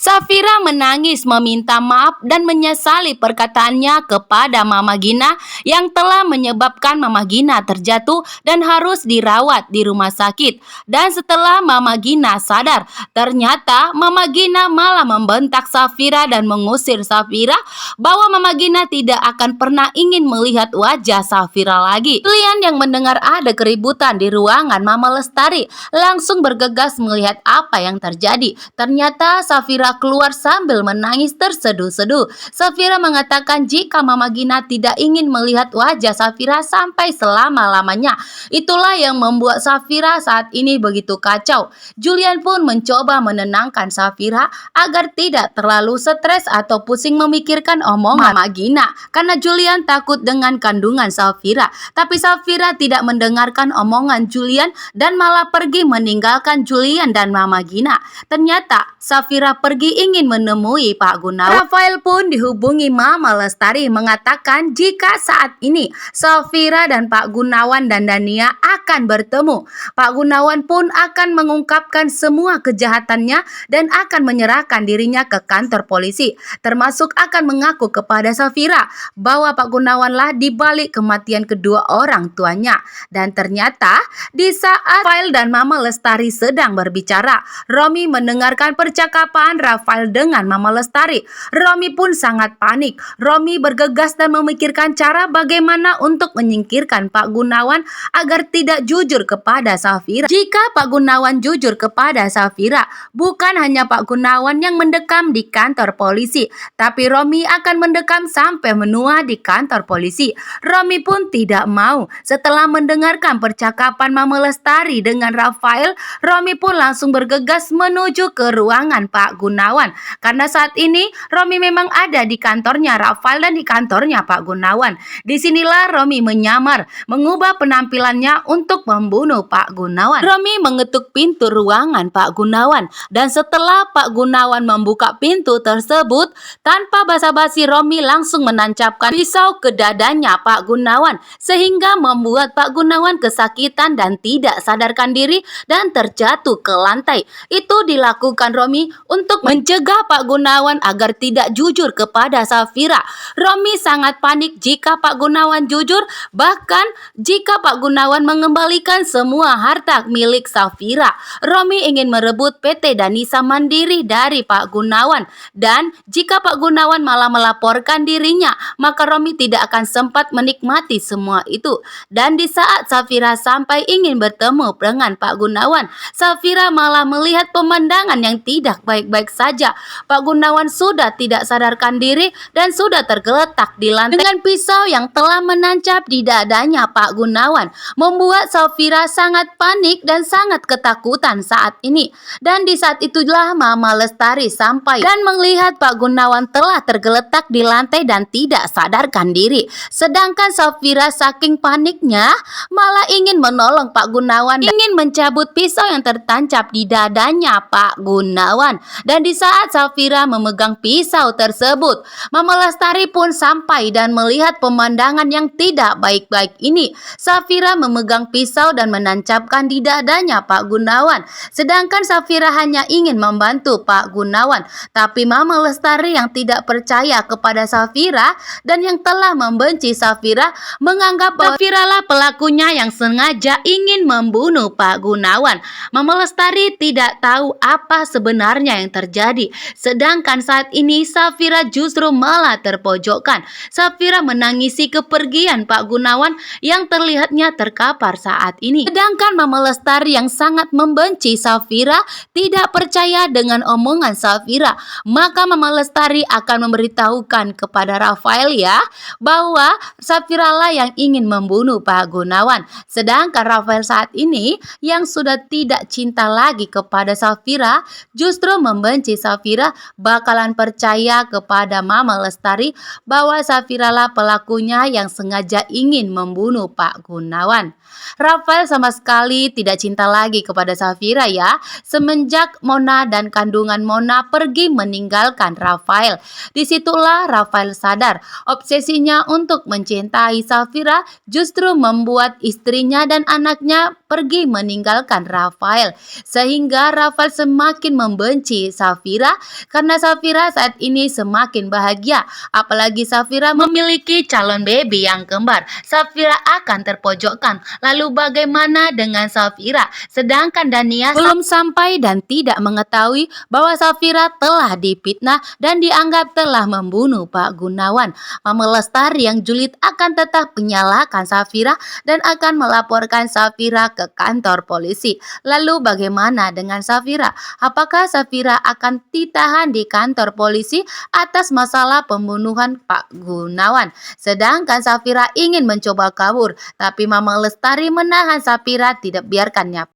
Safira menangis meminta maaf dan menyesali perkataannya kepada Mama Gina yang telah menyebabkan Mama Gina terjatuh dan harus dirawat di rumah sakit. Dan setelah Mama Gina sadar, ternyata Mama Gina malah membentak Safira dan mengusir Safira bahwa Mama Gina tidak akan pernah ingin melihat wajah Safira lagi. Julian yang mendengar ada keributan di ruangan Mama Lestari langsung bergegas melihat apa yang terjadi. Ternyata Safira keluar sambil menangis terseduh-seduh. Safira mengatakan jika Mama Gina tidak ingin melihat wajah Safira sampai selama-lamanya. Itulah yang membuat Safira saat ini begitu kacau. Julian pun mencoba menenangkan Safira agar tidak terlalu stres atau pusing memikirkan omongan Mama Gina, karena Julian takut dengan kandungan Safira. Tapi Safira tidak mendengarkan omongan Julian dan malah pergi meninggalkan Julian dan Mama Gina. Ternyata Safira pergi ingin menemui Pak Gunawan. Rafael pun dihubungi Mama Lestari mengatakan jika saat ini Safira dan Pak Gunawan dan Dania akan bertemu. Pak Gunawan pun akan mengungkapkan semua kejahatannya dan akan menyerahkan dirinya ke kantor polisi, termasuk akan mengaku kepada Safira bahwa Pak Gunawanlah dibalik kematian kedua orang tuanya. Dan ternyata di saat Rafael dan Mama Lestari sedang berbicara, Romi mendengarkan percakapan Rafael dengan Mama Lestari. Romi pun sangat panik. Romi bergegas dan memikirkan cara bagaimana untuk menyingkirkan Pak Gunawan agar tidak jujur kepada Safira. Jika Pak Gunawan jujur kepada Safira, bukan hanya Pak Gunawan yang mendekam di kantor polisi, tapi Romi akan mendekam sampai menua di kantor polisi. Romi pun tidak mau. Setelah mendengarkan percakapan Mama Lestari dengan Rafael, Romi pun langsung bergegas menuju ke ruangan Pak Gunawan. Karena saat ini Romi memang ada di kantornya Rafael dan di kantornya Pak Gunawan. Disinilah Romi menyamar, mengubah penampilannya untuk membunuh Pak Gunawan. Romi mengetuk pintu ruangan Pak Gunawan, dan setelah Pak Gunawan membuka pintu tersebut, tanpa basa-basi Romi langsung menancapkan pisau ke dadanya Pak Gunawan sehingga membuat Pak Gunawan kesakitan dan tidak sadarkan diri dan terjatuh ke lantai. Itu dilakukan Romi untuk mencegah Pak Gunawan agar tidak jujur kepada Safira. Romi sangat panik jika Pak Gunawan jujur, bahkan jika Pak Gunawan mengembalikan semua harta milik Safira. Romi ingin merebut PT Danisa Mandiri dari Pak Gunawan, dan jika Pak Gunawan malah melaporkan dirinya, maka Romi tidak akan sempat menikmati semua itu. Dan di saat Safira sampai ingin bertemu dengan Pak Gunawan, Safira malah melihat pemandangan yang tidak baik-baik saja. Pak Gunawan sudah tidak sadarkan diri dan sudah tergeletak di lantai dengan pisau yang telah menancap di dadanya Pak Gunawan, membuat Safira sangat panik dan sangat ketakutan saat ini. Dan di saat itulah Mama Lestari sampai dan melihat Pak Gunawan telah tergeletak di lantai dan tidak sadarkan diri. Sedangkan Safira saking paniknya malah ingin menolong Pak Gunawan, ingin mencabut pisau yang tertancap di dadanya Pak Gunawan. Dan di saat Safira memegang pisau tersebut, Mama Lestari pun sampai dan melihat pemandangan yang tidak baik-baik ini. Safira memegang pisau dan menancapkan di dadanya Pak Gunawan. Sedangkan Safira hanya ingin membantu Pak Gunawan. Tapi Mama Lestari yang tidak percaya kepada Safira dan yang telah membenci Safira menganggap bahwa Safira lah pelakunya yang sengaja ingin membunuh Pak Gunawan. Mama Lestari tidak tahu apa sebenarnya yang terjadi. Sedangkan saat ini Safira justru malah terpojokkan. Safira menangisi kepergian Pak Gunawan yang terlihatnya terkapar saat ini. Sedangkan Mama Lestari yang sangat membenci Safira tidak percaya dengan omongan Safira. Maka Mama Lestari akan memberitahukan kepada Rafael ya bahwa Safira lah yang ingin membunuh Pak Gunawan. Sedangkan Rafael saat ini yang sudah tidak cinta lagi kepada Safira, justru membenci Safira, bakalan percaya kepada Mama Lestari bahwa Safira lah pelakunya yang sengaja ingin membunuh Pak Gunawan. Rafael sama sekali tidak cinta lagi kepada Safira ya, semenjak Mona dan kandungan Mona pergi meninggalkan Rafael. Disitulah Rafael sadar obsesinya untuk mencintai Safira justru membuat istrinya dan anaknya pergi meninggalkan Rafael. Sehingga Rafael semakin membenci Safira karena Safira saat ini semakin bahagia. Apalagi Safira memiliki calon baby yang kembar. Safira akan terpojokkan. Lalu bagaimana dengan Safira? Sedangkan Dania belum sampai dan tidak mengetahui bahwa Safira telah difitnah dan dianggap telah membunuh Pak Gunawan. Mama Lestari yang julid akan tetap menyalahkan Safira dan akan melaporkan Safira ke kantor polisi. Lalu bagaimana dengan Safira? Apakah Safira akan ditahan di kantor polisi atas masalah pembunuhan Pak Gunawan? Sedangkan Safira ingin mencoba kabur, tapi Mama Lestari menahan Safira, tidak biarkannya